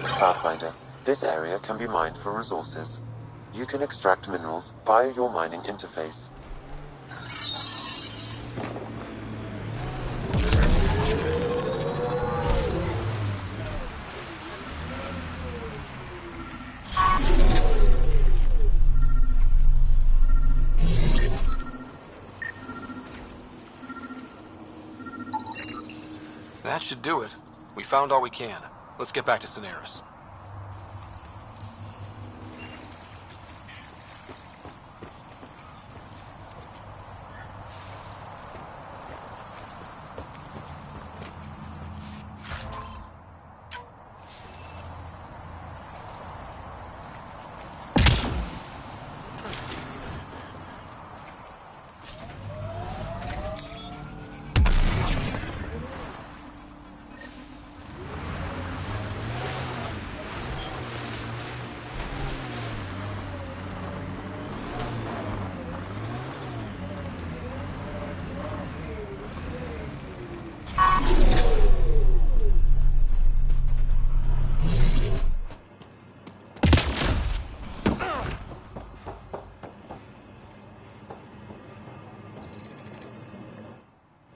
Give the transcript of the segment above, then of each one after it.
Pathfinder, this area can be mined for resources. You can extract minerals via your mining interface. That should do it. We found all we can. Let's get back to Cineris.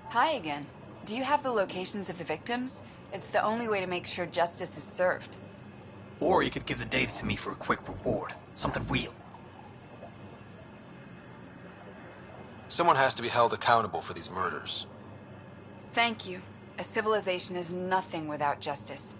Hi again. Do you have the locations of the victims? It's the only way to make sure justice is served. Or you could give the data to me for a quick reward. Something real. Someone has to be held accountable for these murders. Thank you. A civilization is nothing without justice.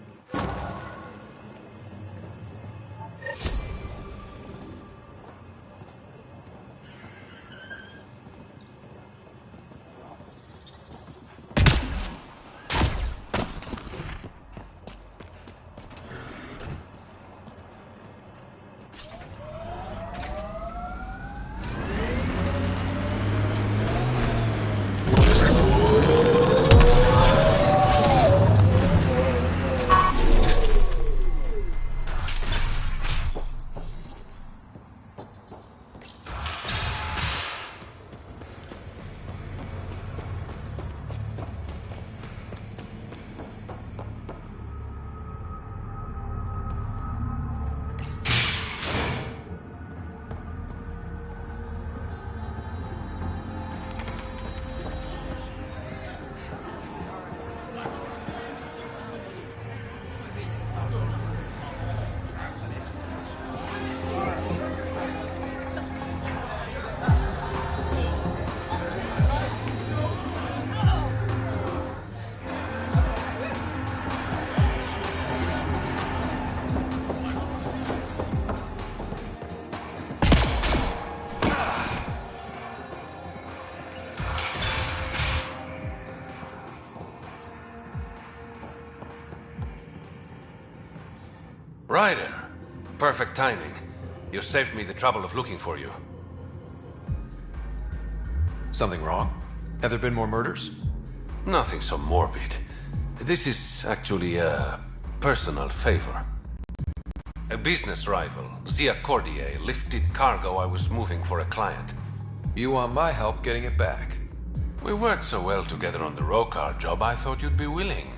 Ryder. Perfect timing. You saved me the trouble of looking for you. Something wrong? Have there been more murders? Nothing so morbid. This is actually a personal favor. A business rival, Zia Cordier, lifted cargo I was moving for a client. You want my help getting it back? We worked so well together on the Rokar job, I thought you'd be willing.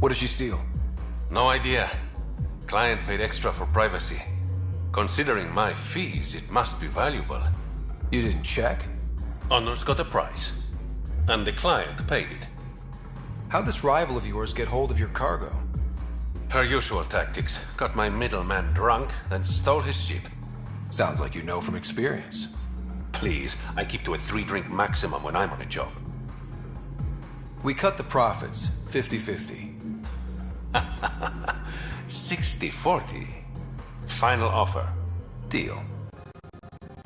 What did she steal? No idea. Client paid extra for privacy. Considering my fees, it must be valuable. You didn't check? Honor's got a price. And the client paid it. How'd this rival of yours get hold of your cargo? Her usual tactics. Got my middleman drunk, then stole his ship. Sounds like you know from experience. Please, I keep to a 3-drink maximum when I'm on a job. We cut the profits, 50-50. 60-40. Final offer. Deal.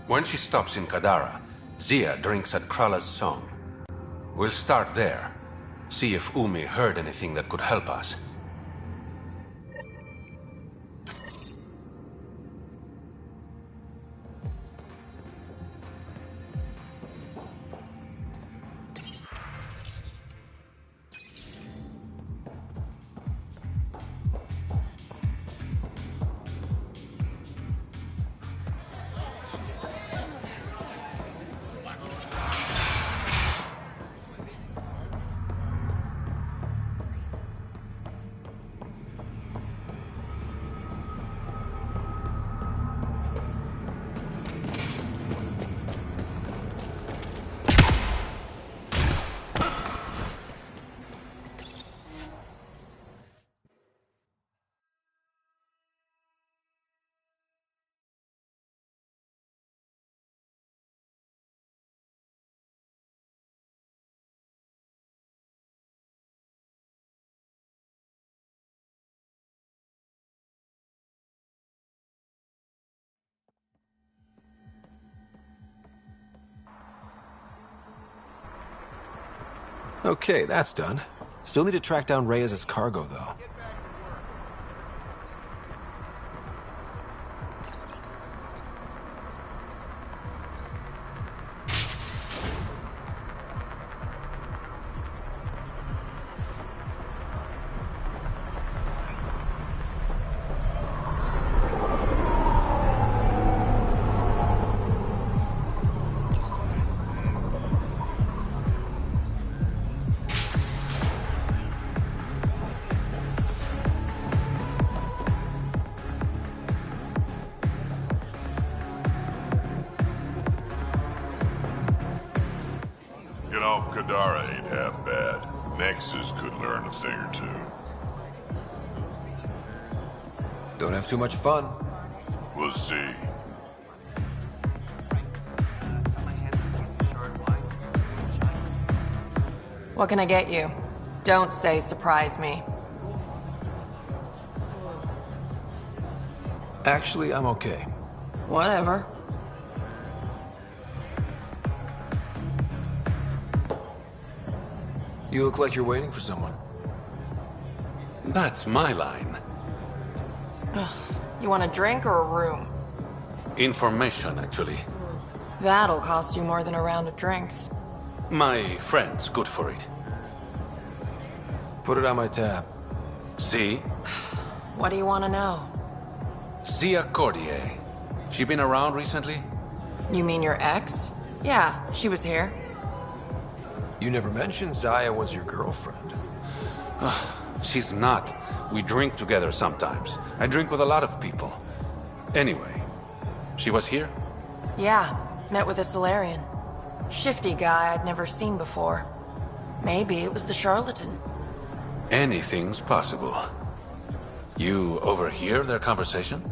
When she stops in Kadara, Zia drinks at Krala's song. We'll start there. See if Umi heard anything that could help us. Okay, that's done. Still need to track down Reyes' cargo, though. You know, Kadara ain't half bad. Nexus could learn a thing or two. Don't have too much fun. We'll see. What can I get you? Don't say surprise me. Actually, I'm okay. Whatever. You look like you're waiting for someone. That's my line. You want a drink or a room? Information, actually. That'll cost you more than a round of drinks. My friend's good for it. Put it on my tab. See? What do you want to know? Zia Cordier. She been around recently? You mean your ex? Yeah, she was here. You never mentioned Zaya was your girlfriend. She's not. We drink together sometimes. I drink with a lot of people. Anyway, she was here? Yeah, met with a Solarian. Shifty guy I'd never seen before. Maybe it was the charlatan. Anything's possible. You overhear their conversation?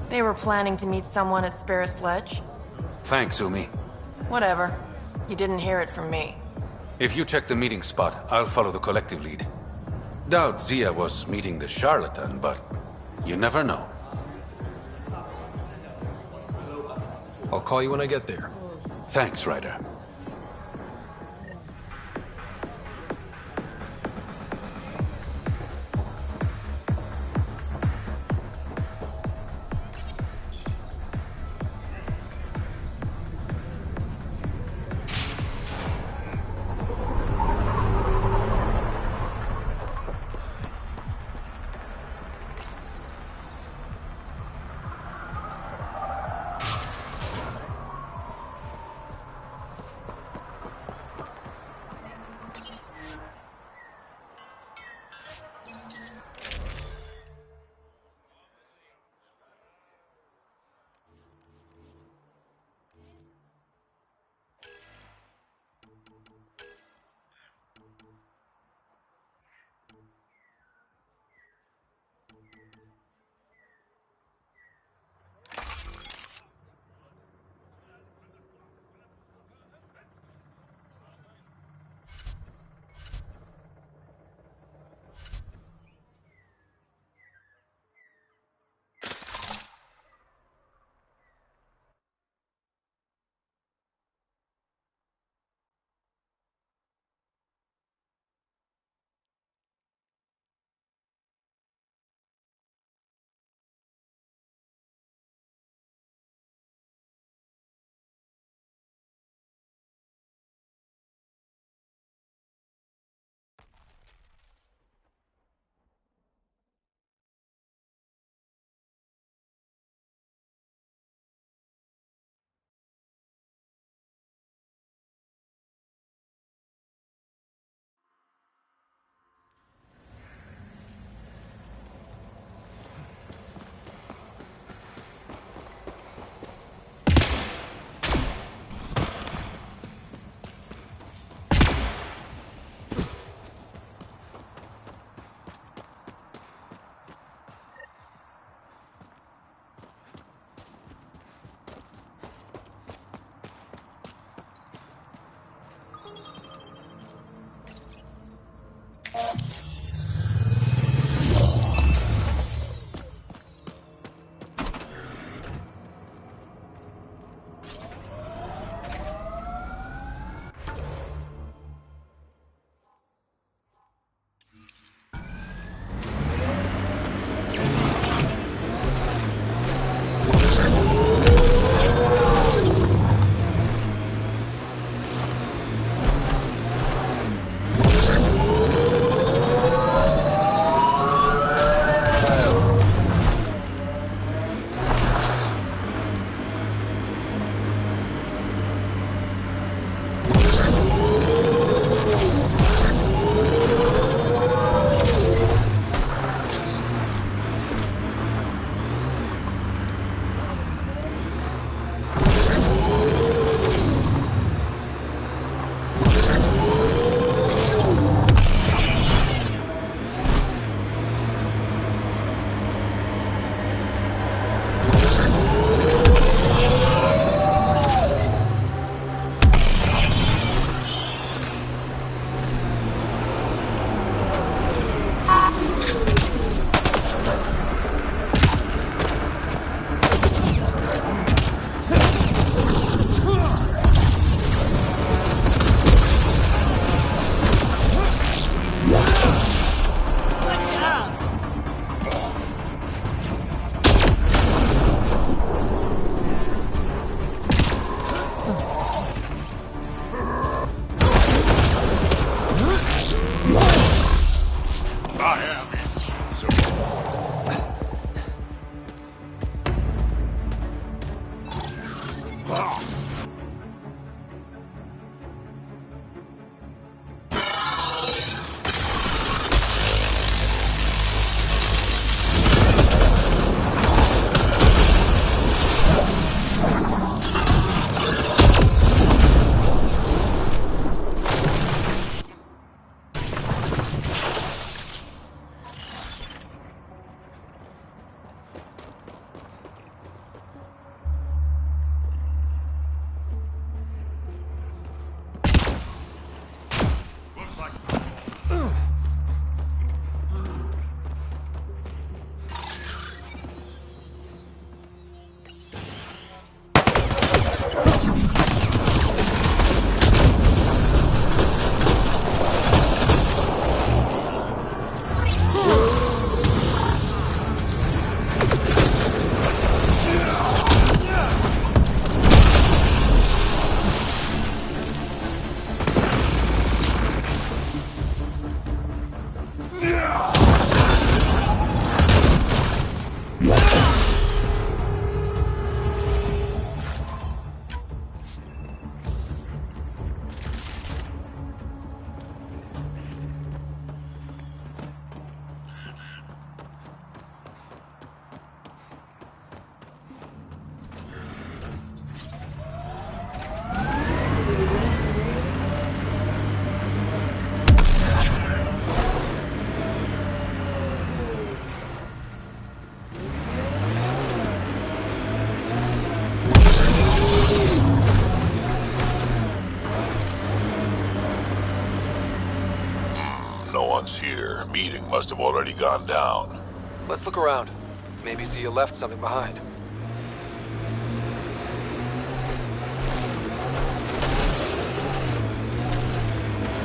They were planning to meet someone at Spirit's Ledge. Thanks, Umi. Whatever. You didn't hear it from me. If you check the meeting spot, I'll follow the collective lead. Doubt Zia was meeting the charlatan, but you never know. I'll call you when I get there. Thanks, Ryder. have it. So... No one's here. Meeting must have already gone down. Let's look around. Maybe Zia left something behind.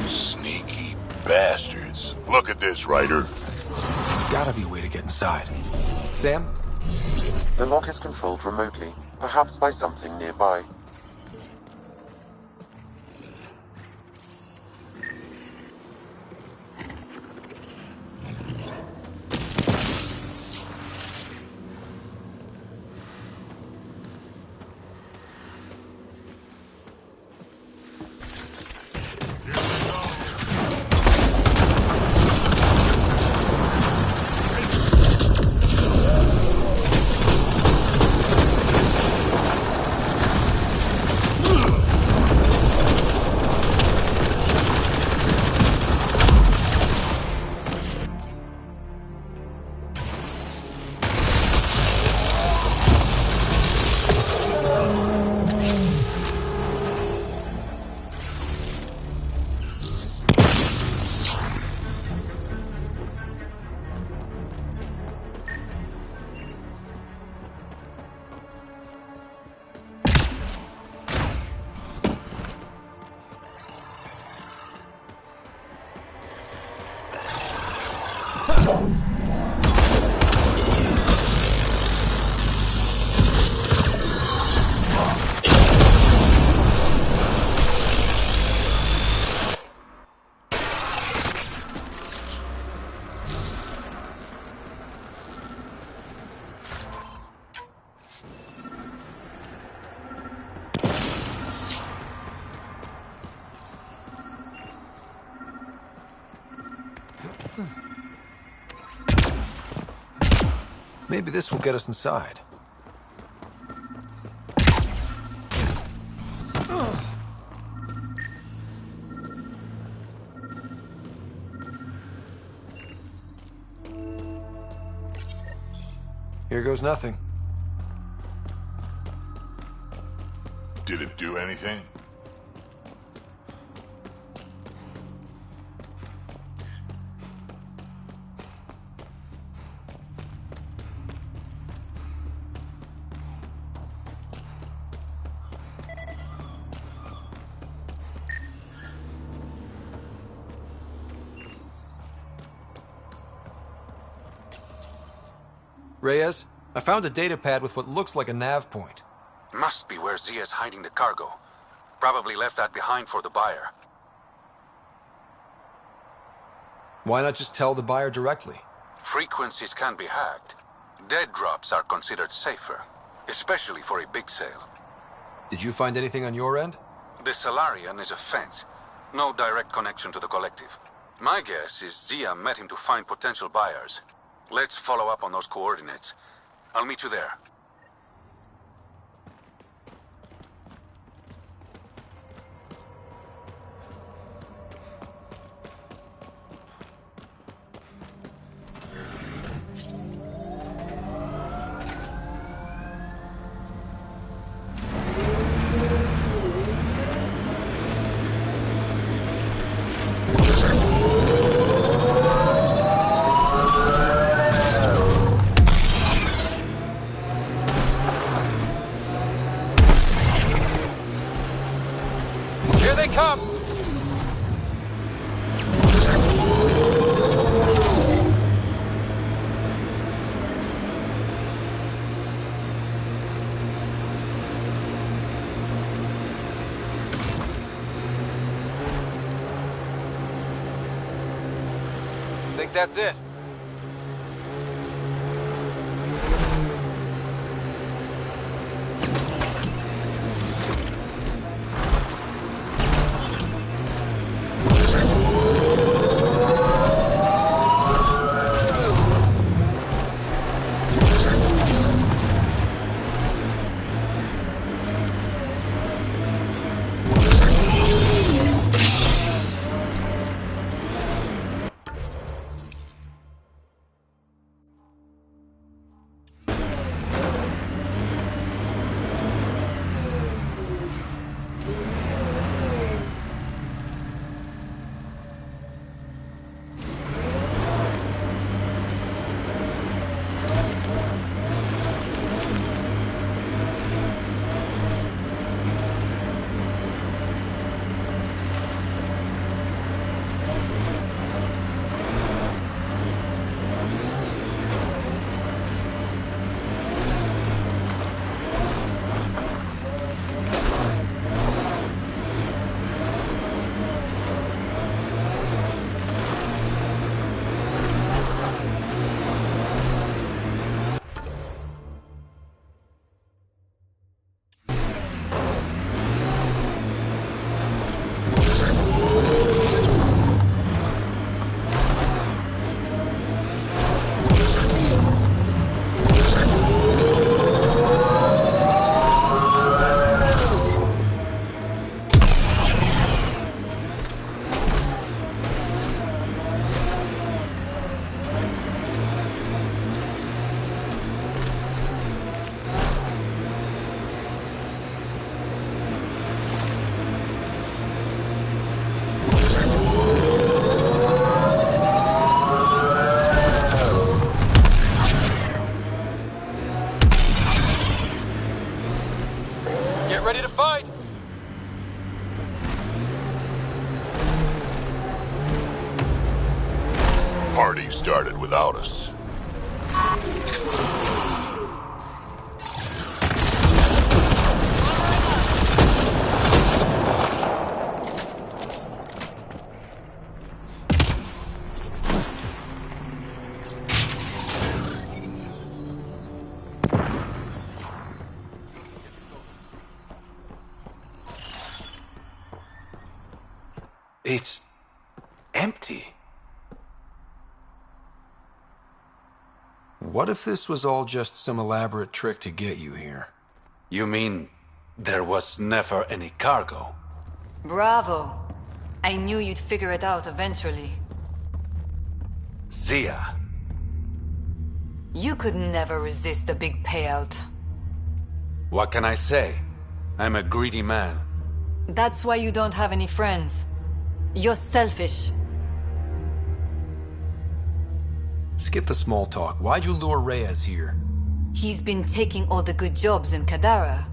Sneaky bastards. Look at this, Ryder. Gotta be a way to get inside. Sam? The lock is controlled remotely, perhaps by something nearby. Maybe this will get us inside. Here goes nothing. Did it do anything? Reyes, I found a data pad with what looks like a nav point. Must be where Zia's hiding the cargo. Probably left that behind for the buyer. Why not just tell the buyer directly? Frequencies can be hacked. Dead drops are considered safer, especially for a big sale. Did you find anything on your end? The Salarian is a fence. No direct connection to the collective. My guess is Zia met him to find potential buyers. Let's follow up on those coordinates. I'll meet you there. Here they come! Think that's it? Ready to fight! Party started without us. It's empty. What if this was all just some elaborate trick to get you here? You mean there was never any cargo? Bravo. I knew you'd figure it out eventually. Zia. You could never resist the big payout. What can I say? I'm a greedy man. That's why you don't have any friends. You're selfish. Skip the small talk. Why'd you lure Reyes here? He's been taking all the good jobs in Kadara.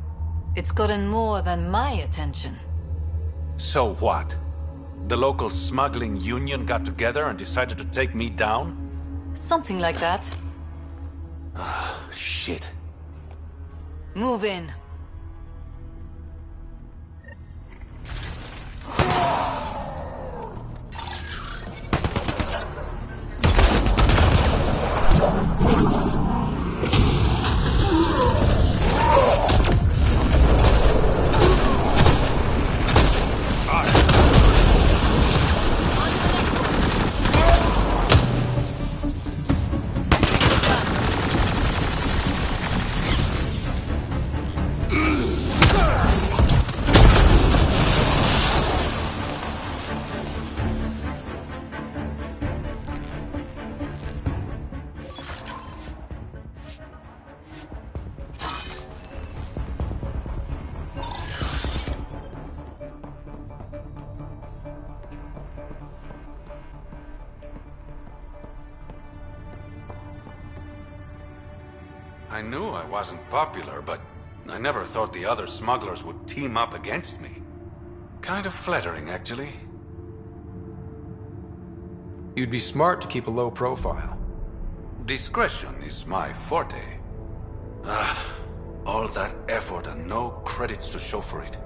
It's gotten more than my attention. So what? The local smuggling union got together and decided to take me down? Something like that. Shit. Move in. I knew I wasn't popular, but I never thought the other smugglers would team up against me. Kind of flattering, actually. You'd be smart to keep a low profile. Discretion is my forte. All that effort and no credits to show for it.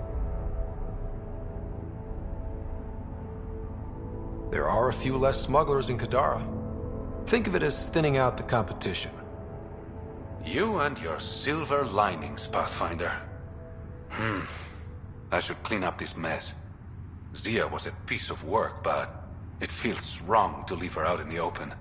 There are a few less smugglers in Kadara. Think of it as thinning out the competition. You and your silver linings, Pathfinder. I should clean up this mess. Zia was a piece of work, but it feels wrong to leave her out in the open.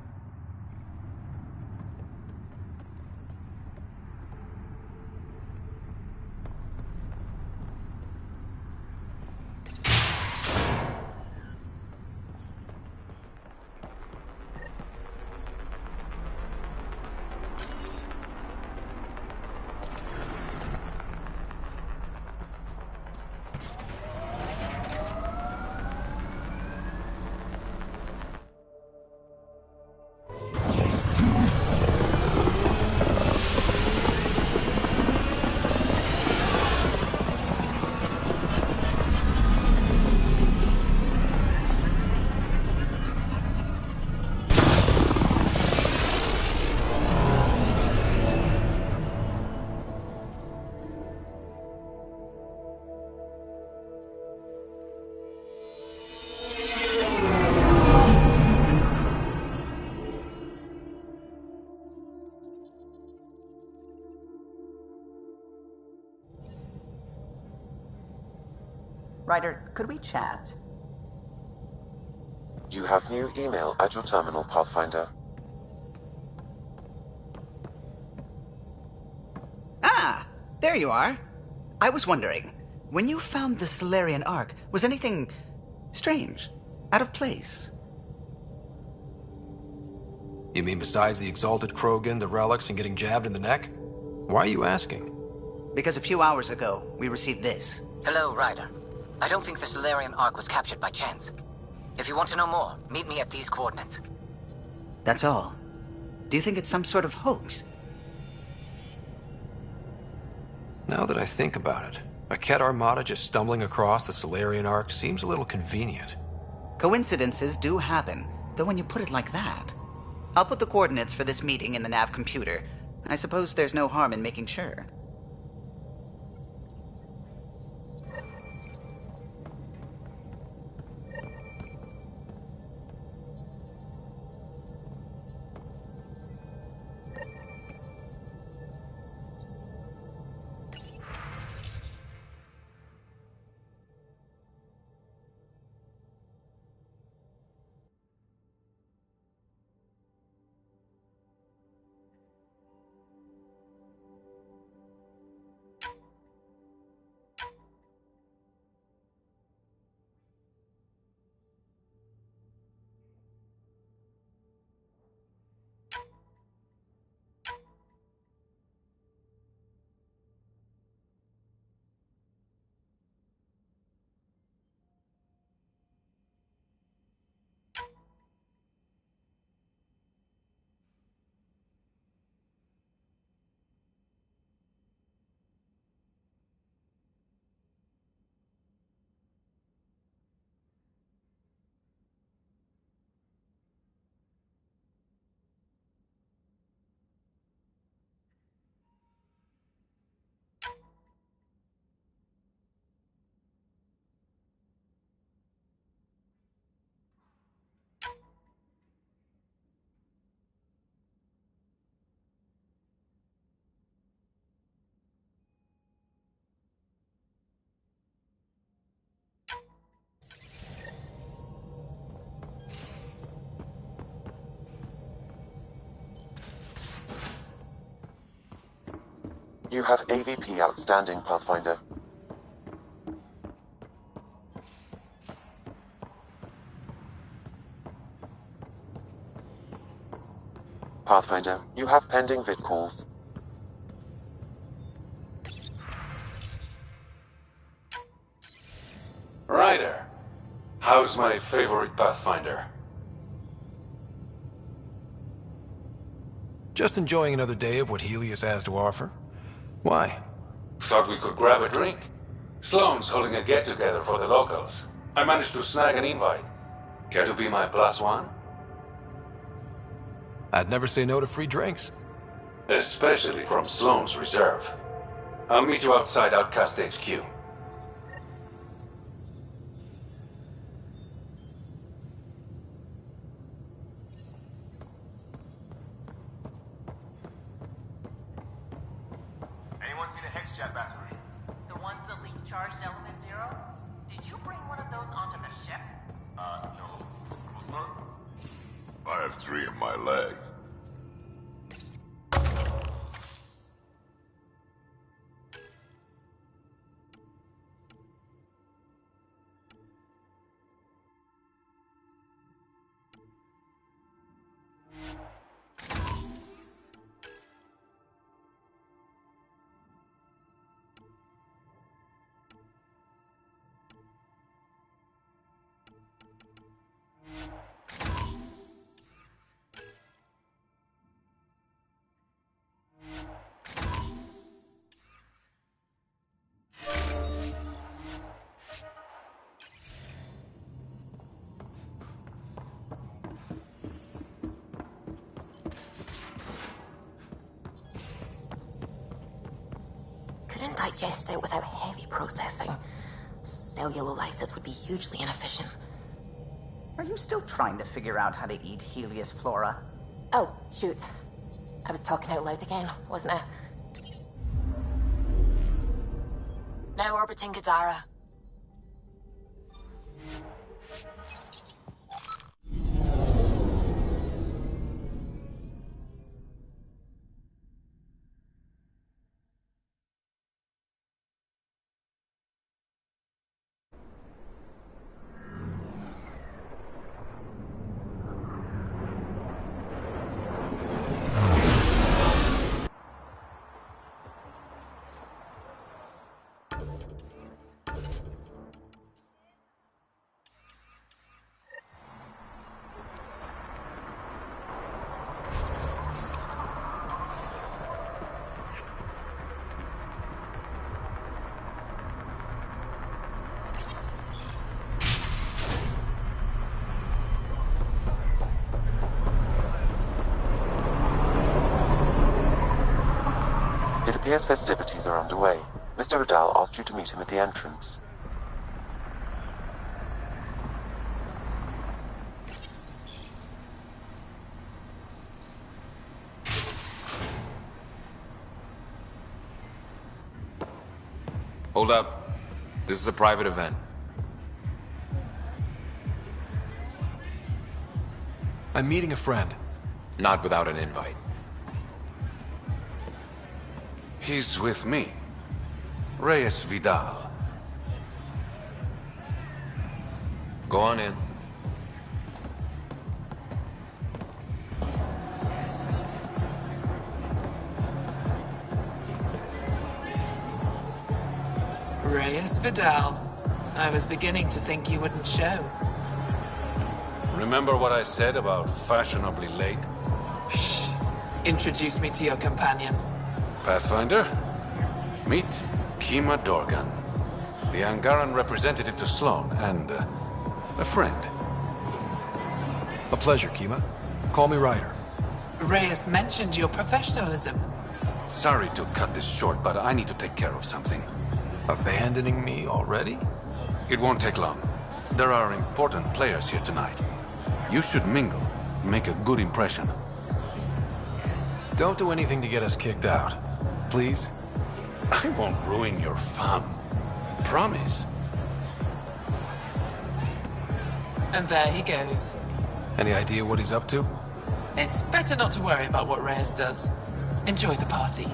Ryder, could we chat? You have new email at your terminal, Pathfinder. Ah, there you are. I was wondering, when you found the Solarian Ark, was anything strange, out of place? You mean besides the Exalted Krogan, the relics, and getting jabbed in the neck? Why are you asking? Because a few hours ago, we received this. Hello, Ryder. I don't think the Solarian Ark was captured by chance. If you want to know more, meet me at these coordinates. That's all. Do you think it's some sort of hoax? Now that I think about it, a Ket Armada just stumbling across the Solarian Ark seems a little convenient. Coincidences do happen, though when you put it like that. I'll put the coordinates for this meeting in the nav computer. I suppose there's no harm in making sure. You have AVP outstanding, Pathfinder. Pathfinder, you have pending vid calls. Ryder, how's my favorite Pathfinder? Just enjoying another day of what Helios has to offer. Why? Thought we could grab a drink. Sloane's holding a get-together for the locals. I managed to snag an invite. Care to be my plus one? I'd never say no to free drinks. Especially from Sloane's reserve. I'll meet you outside Outcast HQ. Anyone see the Hexjet battery? The ones that leak charged element zero? Did you bring one of those onto the ship? No. Kuzma? I have 3 in my leg. Couldn't digest it without heavy processing. Cellulolysis would be hugely inefficient. Are you still trying to figure out how to eat Helios flora? Oh, shoot. I was talking out loud again, wasn't I? Now orbiting Gadara. It appears festivities are underway. Mr. Vidal asked you to meet him at the entrance. Hold up. This is a private event. I'm meeting a friend. Not without an invite. He's with me. Reyes Vidal. Go on in. Reyes Vidal. I was beginning to think you wouldn't show. Remember what I said about fashionably late? Shh. Introduce me to your companion. Pathfinder, meet Kima Dorgan, the Angaran representative to Sloane, and a friend. A pleasure, Kima. Call me Ryder. Reyes mentioned your professionalism. Sorry to cut this short, but I need to take care of something. Abandoning me already? It won't take long. There are important players here tonight. You should mingle, make a good impression. Don't do anything to get us kicked out. Please? I won't ruin your fun. Promise. And there he goes. Any idea what he's up to? It's better not to worry about what Reyes does. Enjoy the party.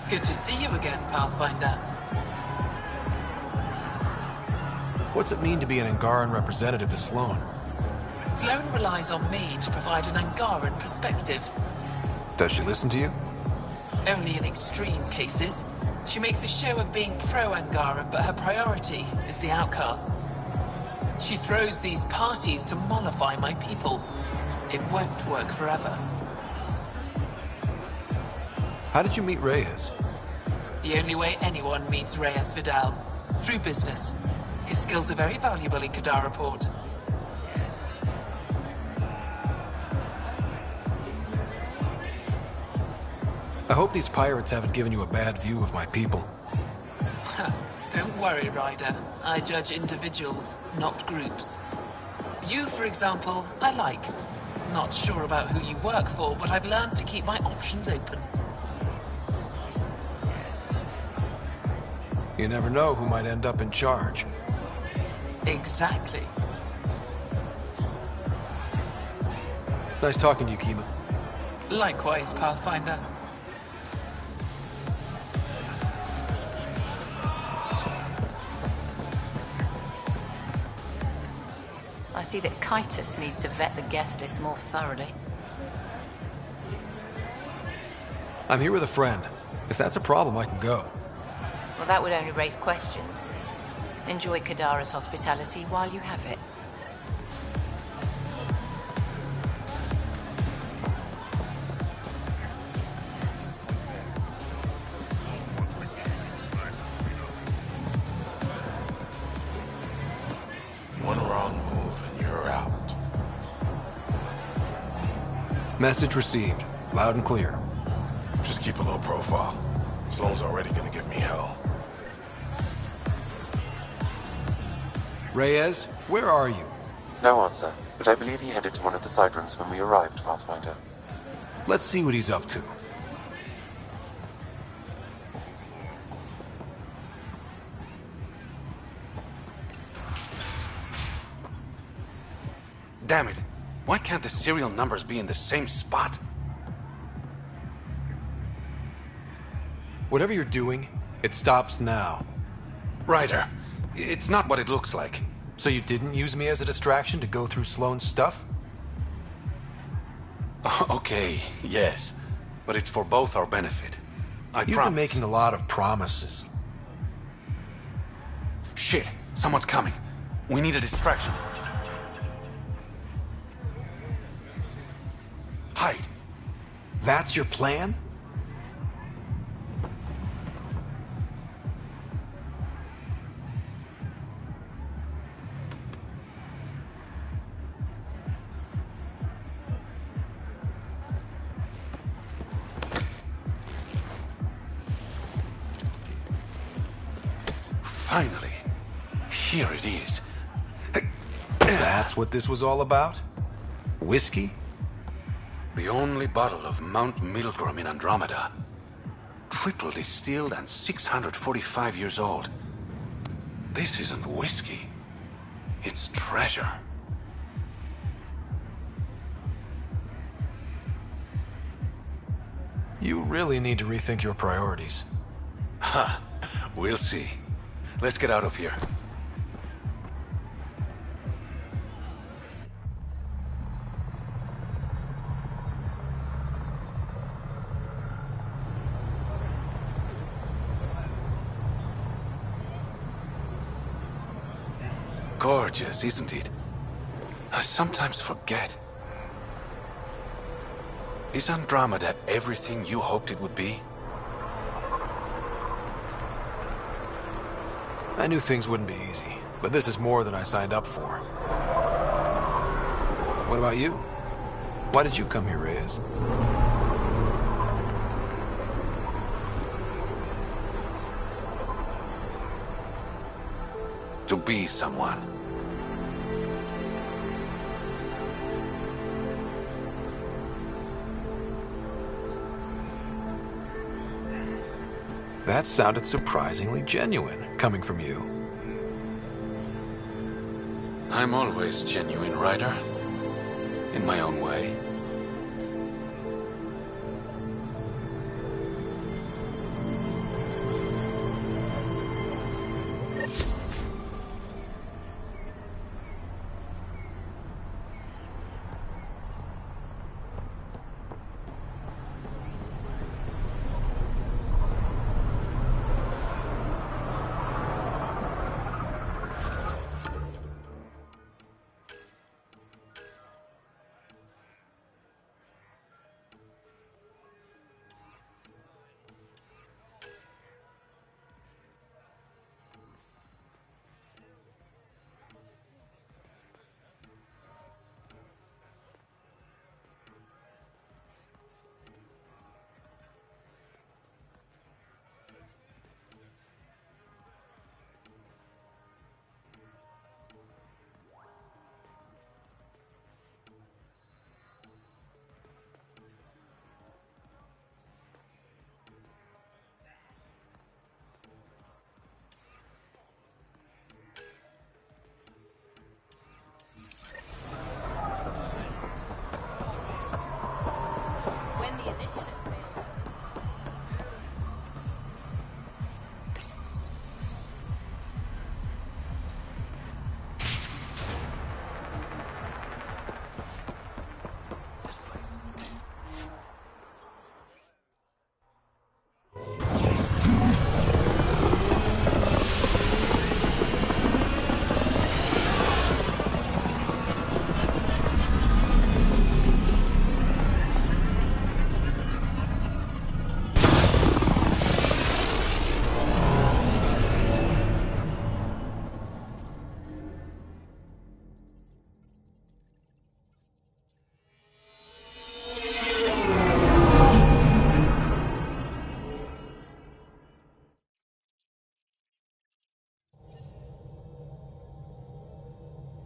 Good to see you again, Pathfinder. What's it mean to be an Angaran representative to Sloane? Sloane relies on me to provide an Angaran perspective. Does she listen to you? Only in extreme cases. She makes a show of being pro-Angaran, but her priority is the outcasts. She throws these parties to mollify my people. It won't work forever. How did you meet Reyes? The only way anyone meets Reyes Vidal. Through business. His skills are very valuable in Kadara Port. I hope these pirates haven't given you a bad view of my people. Don't worry, Ryder. I judge individuals, not groups. You, for example, I like. Not sure about who you work for, but I've learned to keep my options open. You never know who might end up in charge. Exactly. Nice talking to you, Kima. Likewise, Pathfinder. I see that Kitus needs to vet the guest list more thoroughly. I'm here with a friend. If that's a problem, I can go. Well, that would only raise questions. Enjoy Kadara's hospitality while you have it. One wrong move and you're out. Message received. Loud and clear. Just keep a low profile. Sloane's already gonna give me hell. Reyes, where are you? No answer, but I believe he headed to one of the side rooms when we arrived, Pathfinder. Let's see what he's up to. Damn it. Why can't the serial numbers be in the same spot? Whatever you're doing, it stops now. Ryder, it's not what it looks like. So you didn't use me as a distraction to go through Sloane's stuff? Okay, yes. But it's for both our benefit. I promise. You've been making a lot of promises. Shit, someone's coming. We need a distraction. Hide. That's your plan? Finally. Here it is. That's what this was all about? Whiskey? The only bottle of Mount Milgram in Andromeda. Triple distilled and 645 years old. This isn't whiskey. It's treasure. You really need to rethink your priorities. Ha! We'll see. Let's get out of here. Gorgeous, isn't it? I sometimes forget. Is Andromeda everything you hoped it would be? I knew things wouldn't be easy, but this is more than I signed up for. What about you? Why did you come here, Reyes? To be someone. That sounded surprisingly genuine, coming from you. I'm always genuine, Ryder. In my own way.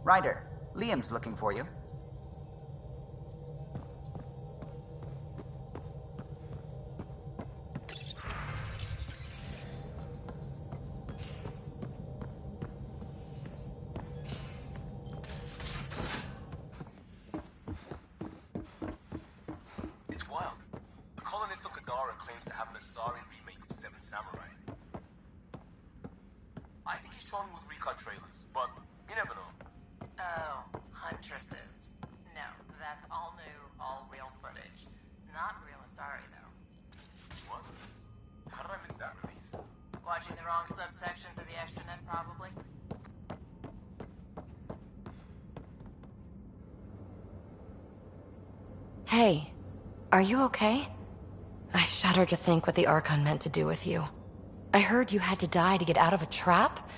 Ryder, Liam's looking for you. It's wild. The colonist of Kadara claims to have an Asari remake of Seven Samurai. I think he's trolling with recut trailers, but you never know. Oh, Huntresses. No, that's all new, all real footage. Not real Asari, though. What? How did I miss that release? Watching the wrong subsections of the extranet, probably. Hey, are you okay? I shudder to think what the Archon meant to do with you. I heard you had to die to get out of a trap?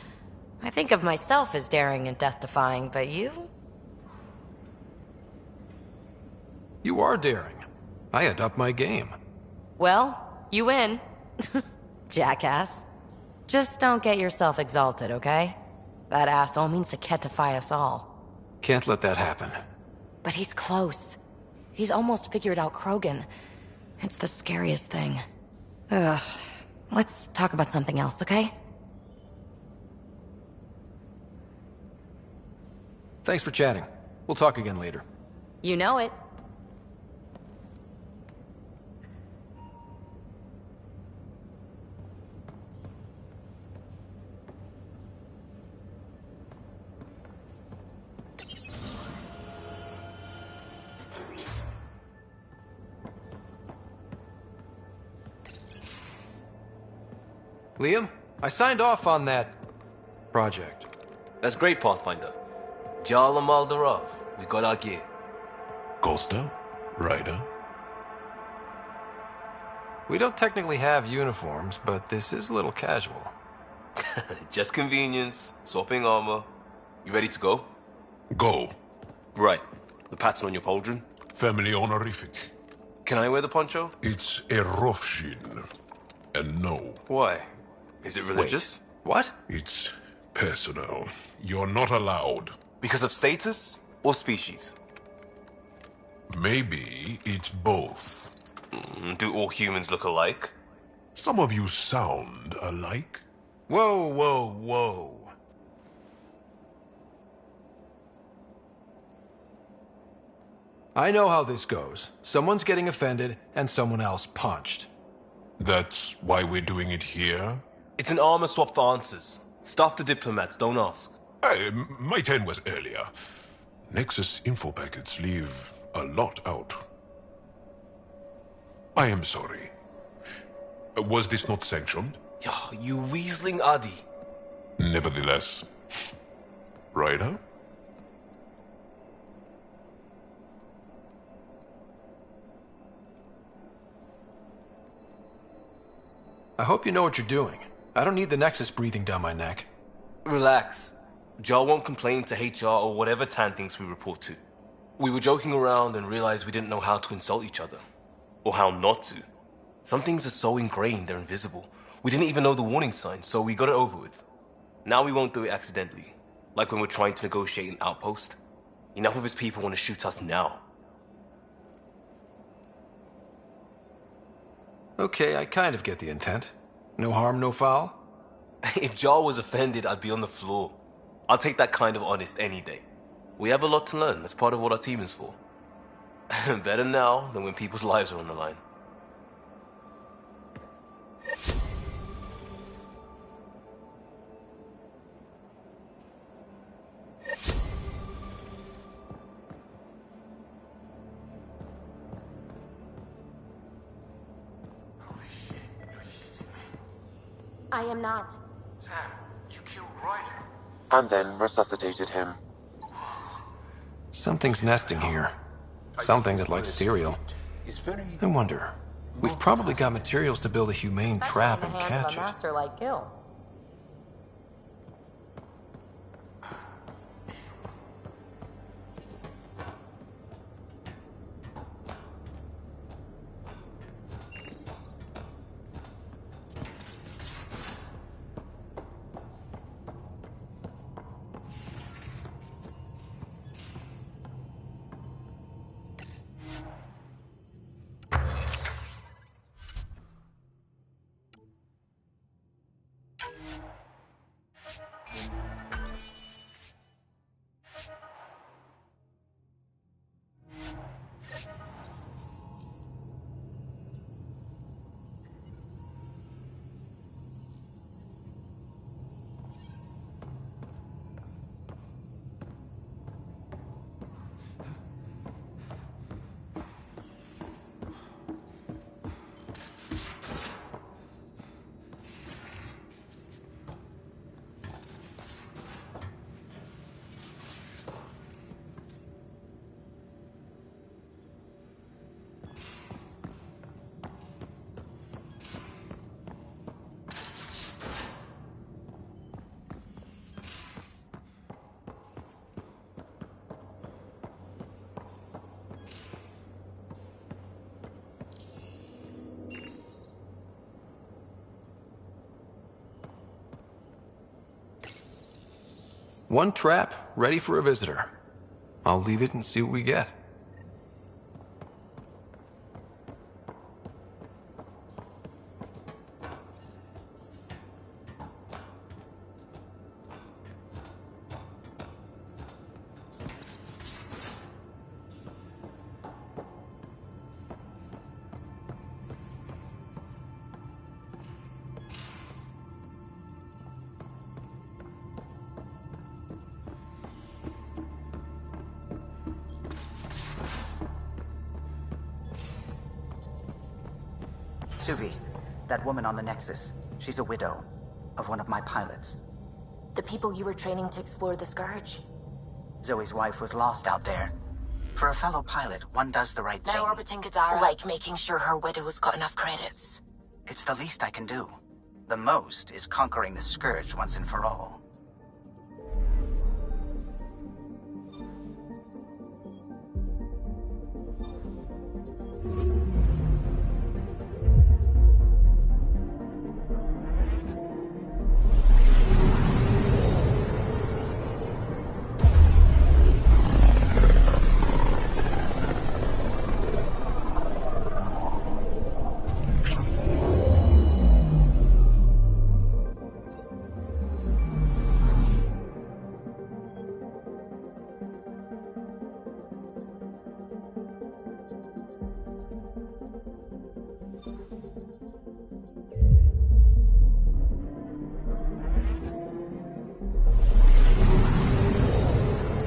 I think of myself as daring and death-defying, but you? You are daring. I had upped my game. Well, you win. Jackass. Just don't get yourself exalted, okay? That asshole means to ketify us all. Can't let that happen. But he's close. He's almost figured out Krogan. It's the scariest thing. Ugh. Let's talk about something else, okay? Thanks for chatting. We'll talk again later. You know it. Liam, I signed off on that project. That's great, Pathfinder. Jarl and Maldarov, we got our gear. Costa? Ryder? We don't technically have uniforms, but this is a little casual. Just convenience, swapping armor. You ready to go? Go. Right. The pattern on your pauldron? Family honorific. Can I wear the poncho? It's a Rofshin. And no. Why? Is it religious? Wait, what? It's personal. You're not allowed. Because of status or species? Maybe it's both. Do all humans look alike? Some of you sound alike. Whoa, whoa, whoa. I know how this goes. Someone's getting offended, and someone else punched. That's why we're doing it here? It's an armor swap for answers. Stuff the diplomats, don't ask. Hey, my turn was earlier. Nexus info packets leave a lot out. I am sorry. Was this not sanctioned? You weaseling Adi. Nevertheless. Ryder? I hope you know what you're doing. I don't need the Nexus breathing down my neck. Relax. Jar won't complain to HR or whatever Tan thinks we report to. We were joking around and realized we didn't know how to insult each other. Or how not to. Some things are so ingrained they're invisible. We didn't even know the warning sign, so we got it over with. Now we won't do it accidentally. Like when we're trying to negotiate an outpost. Enough of his people want to shoot us now. Okay, I kind of get the intent. No harm, no foul? If Jar was offended, I'd be on the floor. I'll take that kind of honest any day. We have a lot to learn. That's part of what our team is for. Better now than when people's lives are on the line. I am not. Sam, you killed Ryder. And then resuscitated him. Something's nesting here. Something that likes cereal. I wonder. We've probably got materials to build a humane trap and catch it. Master like Gil. One trap, ready for a visitor. I'll leave it and see what we get. Suvi, that woman on the Nexus, she's a widow of one of my pilots. The people you were training to explore the Scourge? Zoe's wife was lost out there. For a fellow pilot, one does the right thing. Now orbiting Kadara. Like making sure her widow's got enough credits. It's the least I can do. The most is conquering the Scourge once and for all.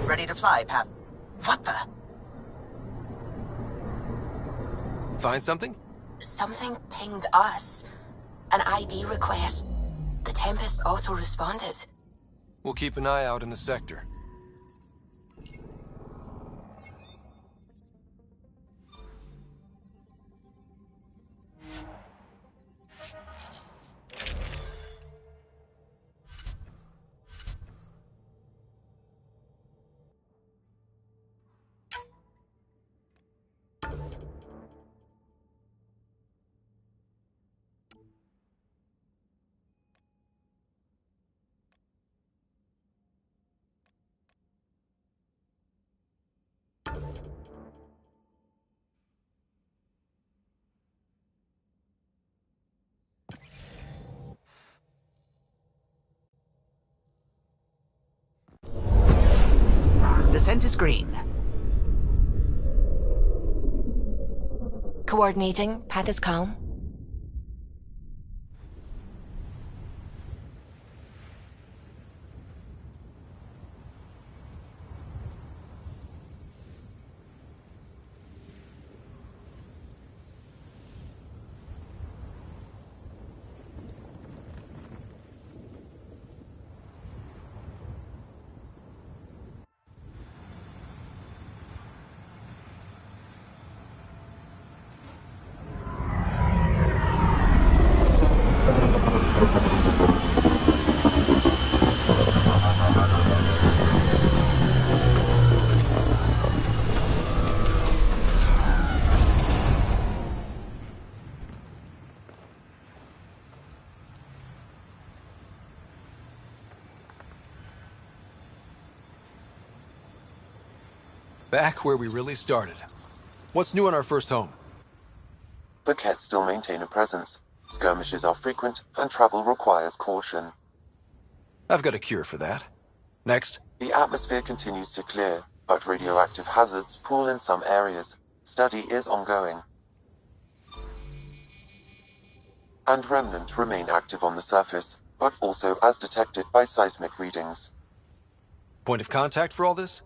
Ready to fly, Path. What the? Find something? Something pinged us. An ID request. The Tempest auto-responded. We'll keep an eye out in the sector. Descent is green. Coordinating. Path is calm. Back where we really started. What's new on our first home? The Kett still maintain a presence. Skirmishes are frequent, and travel requires caution. I've got a cure for that. Next. The atmosphere continues to clear, but radioactive hazards pool in some areas. Study is ongoing. And remnant remain active on the surface, but also as detected by seismic readings. Point of contact for all this?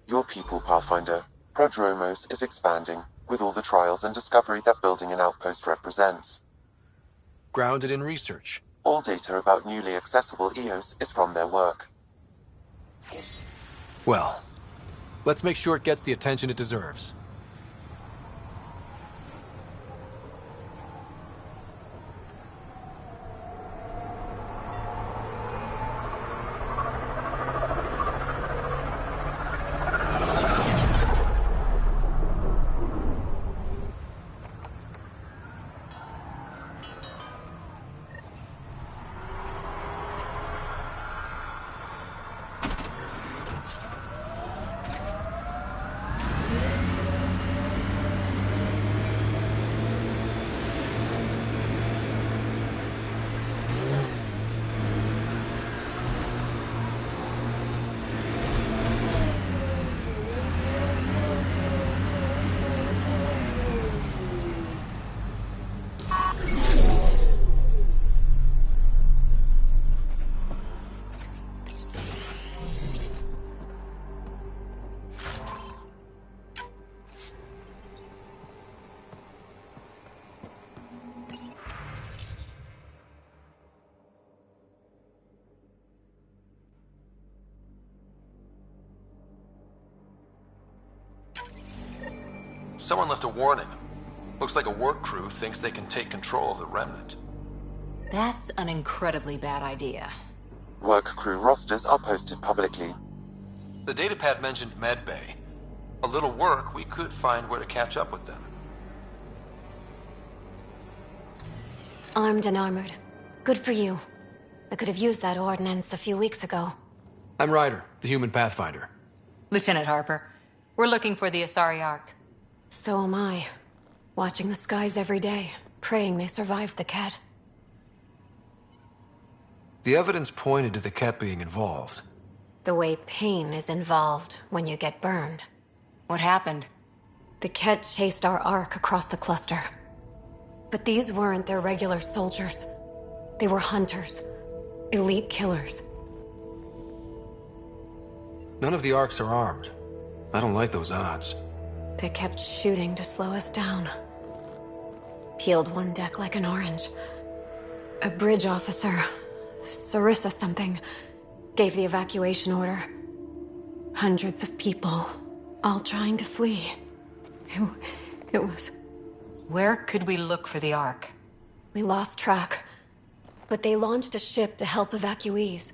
Your people, Pathfinder. Prodromos is expanding, with all the trials and discovery that building an outpost represents. Grounded in research. All data about newly accessible EOS is from their work. Well, let's make sure it gets the attention it deserves. Someone left a warning. Looks like a work crew thinks they can take control of the remnant. That's an incredibly bad idea. Work crew rosters are posted publicly. The datapad mentioned medbay. A little work, we could find where to catch up with them. Armed and armored. Good for you. I could have used that ordnance a few weeks ago. I'm Ryder, the human pathfinder. Lieutenant Harper, we're looking for the Asari Ark. So am I. Watching the skies every day, praying they survived the Kett. The evidence pointed to the Kett being involved. The way pain is involved when you get burned. What happened? The Kett chased our Ark across the cluster. But these weren't their regular soldiers. They were hunters. Elite killers. None of the Arks are armed. I don't like those odds. They kept shooting to slow us down. Peeled one deck like an orange. A bridge officer, Sarissa something, gave the evacuation order. Hundreds of people, all trying to flee. It was... Where could we look for the Ark? We lost track. But they launched a ship to help evacuees,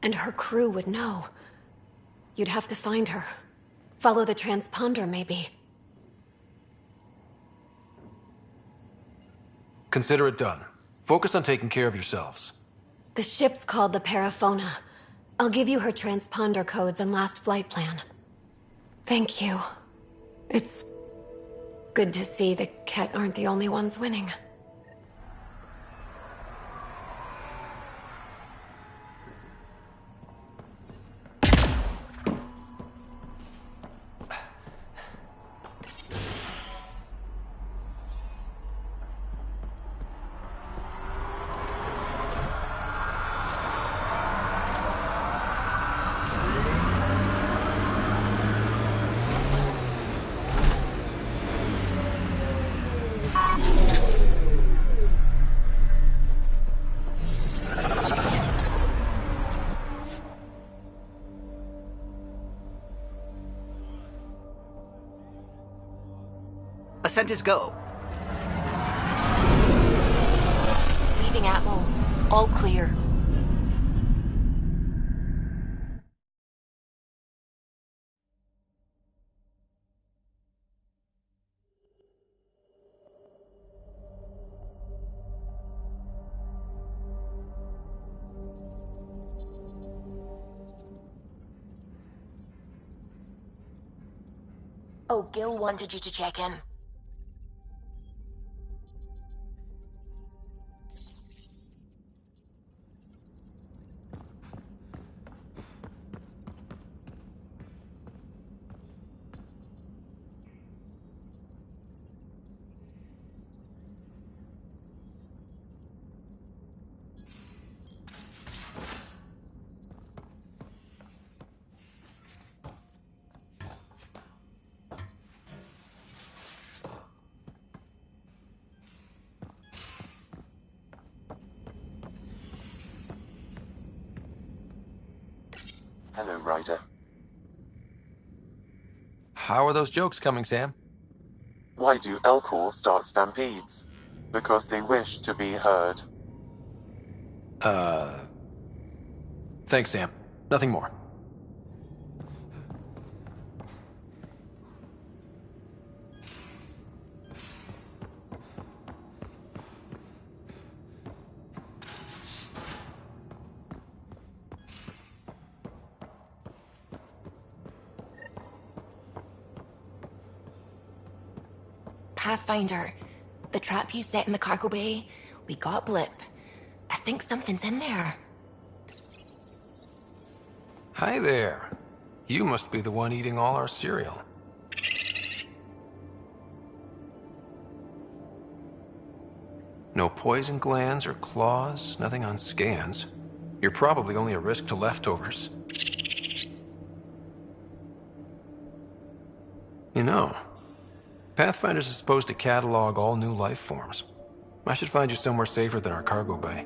and her crew would know. You'd have to find her. Follow the transponder, maybe. Consider it done. Focus on taking care of yourselves. The ship's called the Paraphona. I'll give you her transponder codes and last flight plan. Thank you. It's good to see the Kett aren't the only ones winning. Ascent is go. Leaving Atmo. All clear. Oh, Gil wanted you to check in. Hello, Ryder. How are those jokes coming, Sam? Why do Elcor start stampedes? Because they wish to be heard. Thanks, Sam. Nothing more. Pathfinder, the trap you set in the cargo bay, we got blip. I think something's in there. Hi there. You must be the one eating all our cereal. No poison glands or claws, nothing on scans. You're probably only a risk to leftovers. You know, Pathfinders is supposed to catalog all new life forms. I should find you somewhere safer than our cargo bay.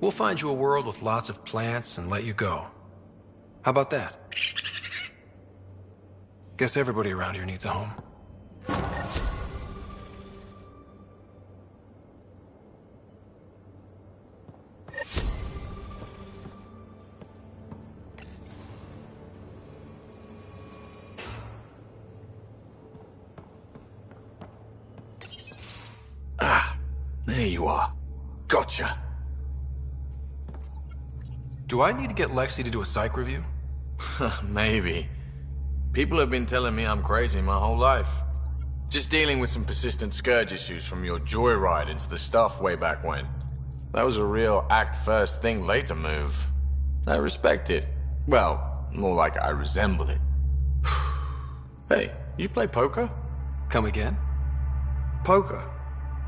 We'll find you a world with lots of plants and let you go. How about that? Guess everybody around here needs a home. There you are. Gotcha. Do I need to get Lexi to do a psych review? Maybe. People have been telling me I'm crazy my whole life. Just dealing with some persistent scourge issues from your joyride into the stuff way back when. That was a real act first, think later move. I respect it. Well, more like I resemble it. Hey, you play poker? Come again? Poker.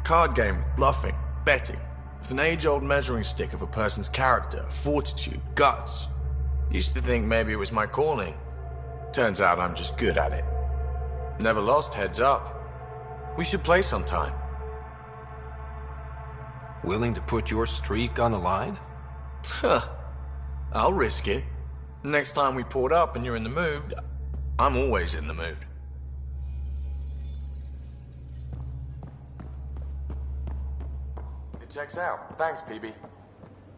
Card game with bluffing, betting. It's an age-old measuring stick of a person's character, fortitude, guts. Used to think maybe it was my calling. Turns out I'm just good at it. Never lost heads up. We should play sometime. Willing to put your streak on the line? Huh. I'll risk it. Next time we port up and you're in the mood, I'm always in the mood. It checks out. Thanks, PB.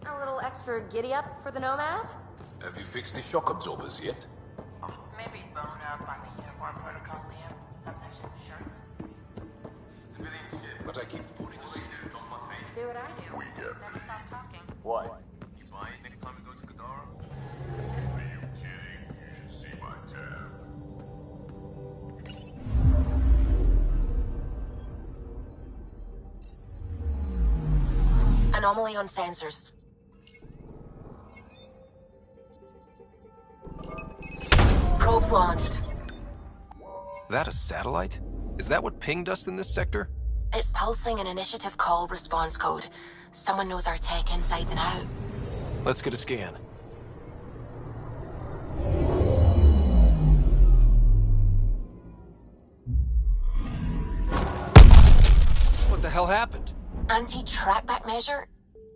A little extra giddy-up for the Nomad? Have you fixed the shock absorbers yet? Maybe bone up on the uniform protocol, Liam. Subsection shirts. Civilian shit. But I keep putting it. Do what I do. We get Never stop talking. What? You buy it next time we go to Kadara? Are you kidding? You should see my tab. Anomaly on sensors. Probes launched. That a satellite? Is that what pinged us in this sector? It's pulsing an initiative call response code. Someone knows our tech inside and out. Let's get a scan. What the hell happened? Anti-trackback measure?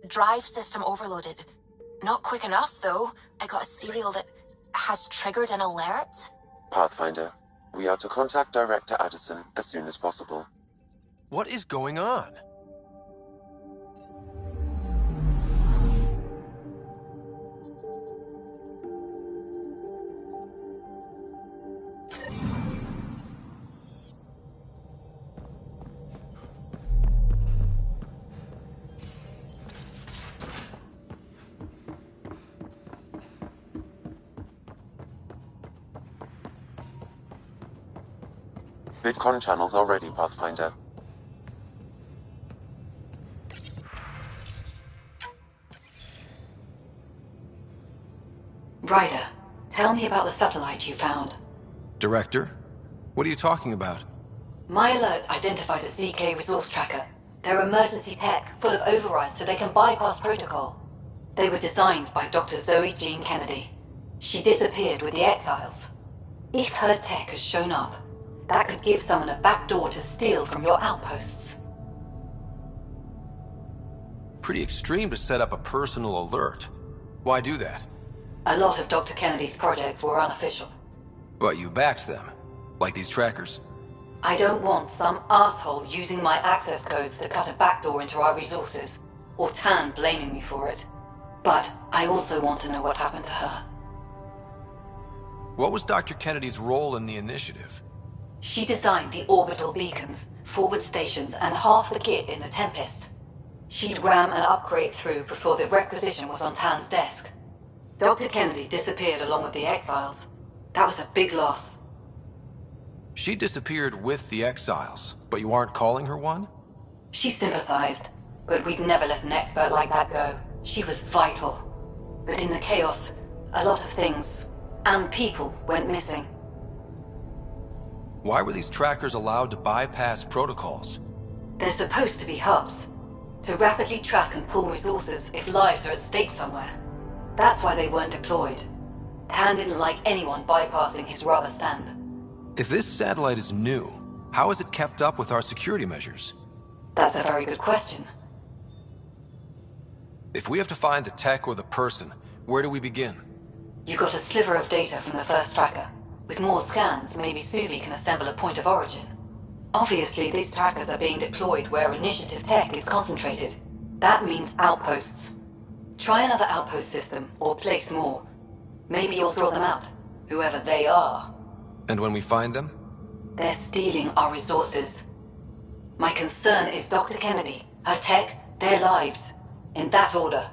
Drive system overloaded. Not quick enough, though. I got a serial that... has triggered an alert? Pathfinder, we are to contact Director Addison as soon as possible. What is going on? Bitcon channels are ready, Pathfinder. Ryder, tell me about the satellite you found. Director? What are you talking about? My alert identified a ZK resource tracker. They're emergency tech, full of overrides so they can bypass protocol. They were designed by Dr. Zoe Jean Kennedy. She disappeared with the Exiles. If her tech has shown up, that could give someone a backdoor to steal from your outposts. Pretty extreme to set up a personal alert. Why do that? A lot of Dr. Kennedy's projects were unofficial. But you backed them, like these trackers. I don't want some asshole using my access codes to cut a backdoor into our resources, or Tan blaming me for it. But I also want to know what happened to her. What was Dr. Kennedy's role in the initiative? She designed the orbital beacons, forward stations, and half the kit in the Tempest. She'd ram an upgrade through before the requisition was on Tan's desk. Dr. Kennedy disappeared along with the Exiles. That was a big loss. She disappeared with the Exiles, but you aren't calling her one? She sympathized, but we'd never let an expert like that go. She was vital. But in the chaos, a lot of things, and people, went missing. Why were these trackers allowed to bypass protocols? They're supposed to be hubs, to rapidly track and pull resources if lives are at stake somewhere. That's why they weren't deployed. Tan didn't like anyone bypassing his rubber stamp. If this satellite is new, how is it kept up with our security measures? That's a very good question. If we have to find the tech or the person, where do we begin? You got a sliver of data from the first tracker. With more scans, maybe Suvi can assemble a point of origin. Obviously, these trackers are being deployed where initiative tech is concentrated. That means outposts. Try another outpost system, or place more. Maybe you'll draw them out, whoever they are. And when we find them? They're stealing our resources. My concern is Dr. Kennedy, her tech, their lives. In that order.